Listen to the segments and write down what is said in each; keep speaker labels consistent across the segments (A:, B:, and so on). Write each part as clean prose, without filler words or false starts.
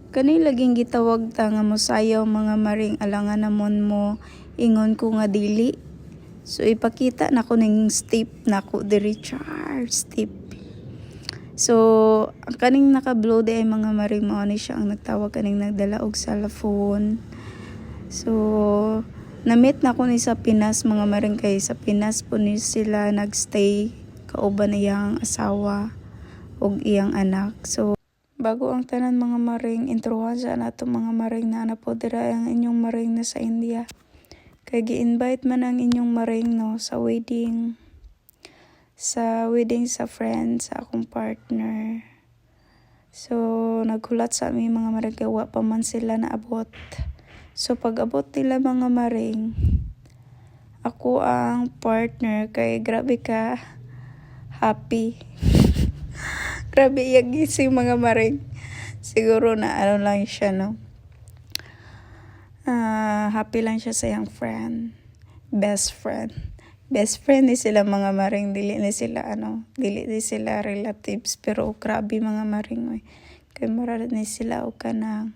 A: Kani laging gitawag ta nga mosayaw mga maring alangan namon mo ingon ko nga dili. So ipakita na ko ning step nako diri char step. So ang kaning naka-blow ay mga maring mao ni siya ang nagtawag kaning nagdala og cellphone. So na-meet na ko ni sa Pinas mga maring kay sa Pinas po ni sila nagstay kauban iyang asawa og iyang anak. So bago ang tanan mga maring, introhan sa nato mga maring na po dira ang inyong maring na sa India. Kay gi-invite man ang inyong maring no sa wedding. Sa wedding sa friend sa akong partner. So naghulat sa aming mga maring kay wa pa man sila naabot. So pag abot nila mga maring, ako ang partner kay grabe ka happy. Grabe iyak gising mga maring. Siguro na ano lang siya no. Happy lang siya sa iyang friend. Best friend. Best friend ni sila mga maring. Dili ni sila relatives. Pero grabe mga maring. Oy. Kay marad ni sila o kanang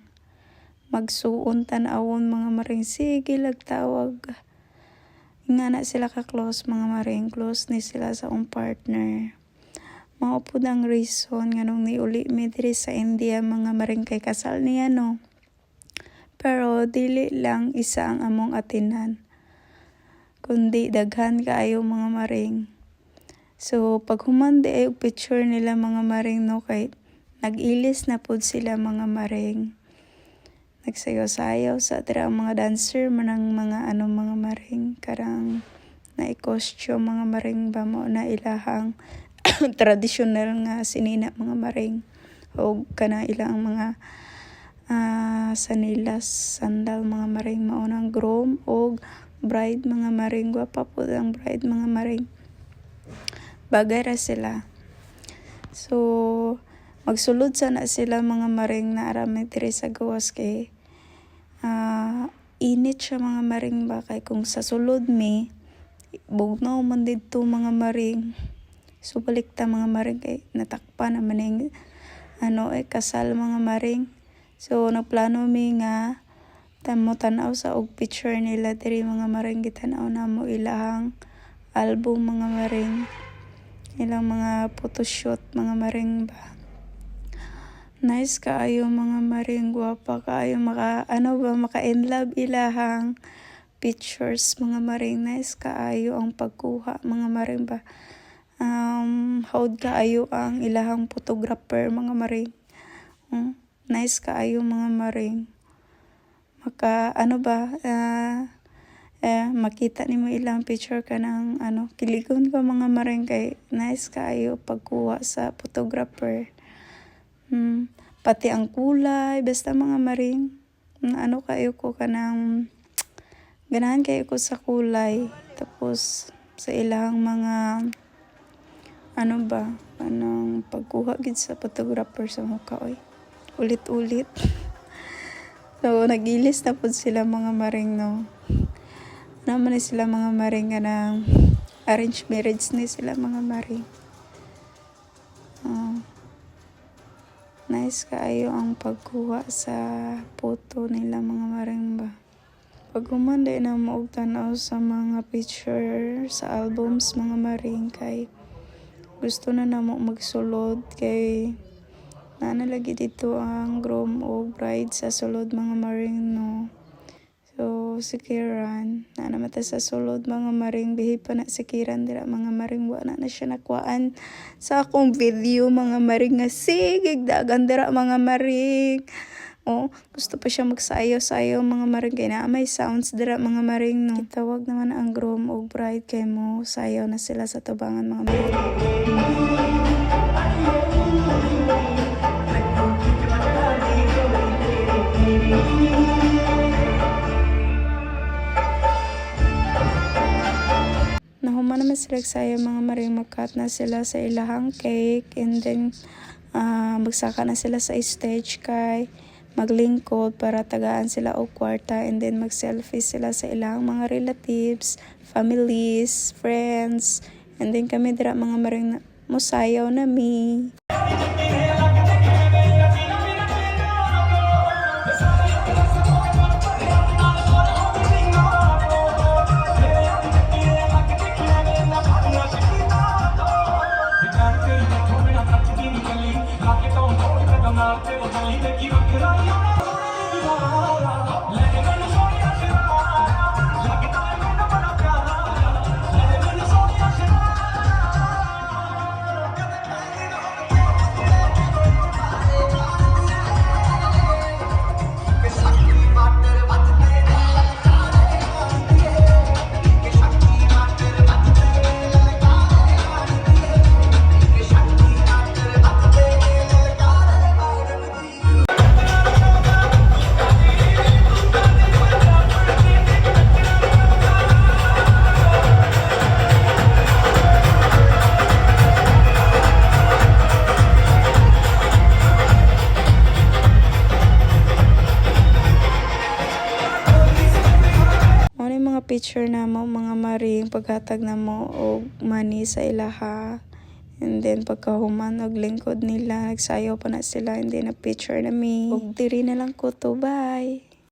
A: magsuon tanawon mga maring. Sige lagtawag. Nga na sila ka-close mga maring. Close ni sila sa akong partner. Mao pud ang reason nganong niuli mi diri sa India mga maring kay kasal niya no. Pero dili lang isa ang among atinan. Kundi daghan kaayo mga maring. So pag human di ay picture nila mga maring no kay nag-ilis na pud sila mga maring. Nagsayaw-sayaw sa dira ang mga dancer manang mga mga maring karang na costume mga maring ba mo na ilahang traditional nga sinina mga maring o kana ilang mga sanilas sandal mga maring maunang groom o bride mga maring gwapa po ang bride mga maring bagay ra sila. So magsulod sana sila mga maring na arami diri sa gawas kay init siya mga maring ba kay kung sa sulod mi bugnaw man didto mga maring. So balik ta mga maring kay natakpan naman yung kasal mga maring. So nagplano mi nga tamo tanaw sa og picture nila diri mga maring gitanaw na mo ilahang album mga maring. Ilang mga photoshoot mga maring ba. Nice kaayo mga maring, guwapa kaayo maka in love ilahang pictures mga maring. Nice kaayo ang pagkuha mga maring ba. Hawd kaayo ang ilahang photographer mga maring. Nice kaayo mga maring. Maka makita nimo ilang picture ka ng kiligon ka mga maring kay nice kaayo pagkuha sa photographer. Pati ang kulay basta mga maring. Kayo ko kanang ganahan kayo ko sa kulay. Tapos sa ilang mga anong pagkuha gid sa photographer sa mukha oy. Ulit-ulit. So nagilis na pud sila mga maring no. Naman sila mga maring nga arranged marriage ni sila mga maring. Nice kaayo ang pagkuha sa photo nila mga maring ba. Pag humanday na mo og tanaw sa mga picture sa albums mga maring kay gusto na namo magsulod kay nalagi dito ang groom o bride sa sulod mga maring no. So si Kiran namata sa sulod mga maring bihi pa na si Kiran dira mga maring wa na siya nakuhaan sa akong video mga maring nga sigig dagan dira mga maring. Gusto pa siya magsayaw-sayaw mga maring kay na may sounds dira mga maring no. Itawag naman ang groom o bride kay mo sayaw na sila sa tubangan mga maring. Nahuman naman sila sayaw mga maring magkat na sila sa ilahang cake and then magsaka na sila sa stage kay maglingkod para tagaan sila og kwarta and then mag-selfie sila sa ilang mga relatives, families, friends, and then kami dira mga maring musayaw na mi. Ano yung mga picture na mo, mga maring paghatag na mo og money sa ilaha. And then pagkahuman og lingkod nila, nagsayaw pa na sila, and then na picture na mi. Og diri na lang ko to, bye!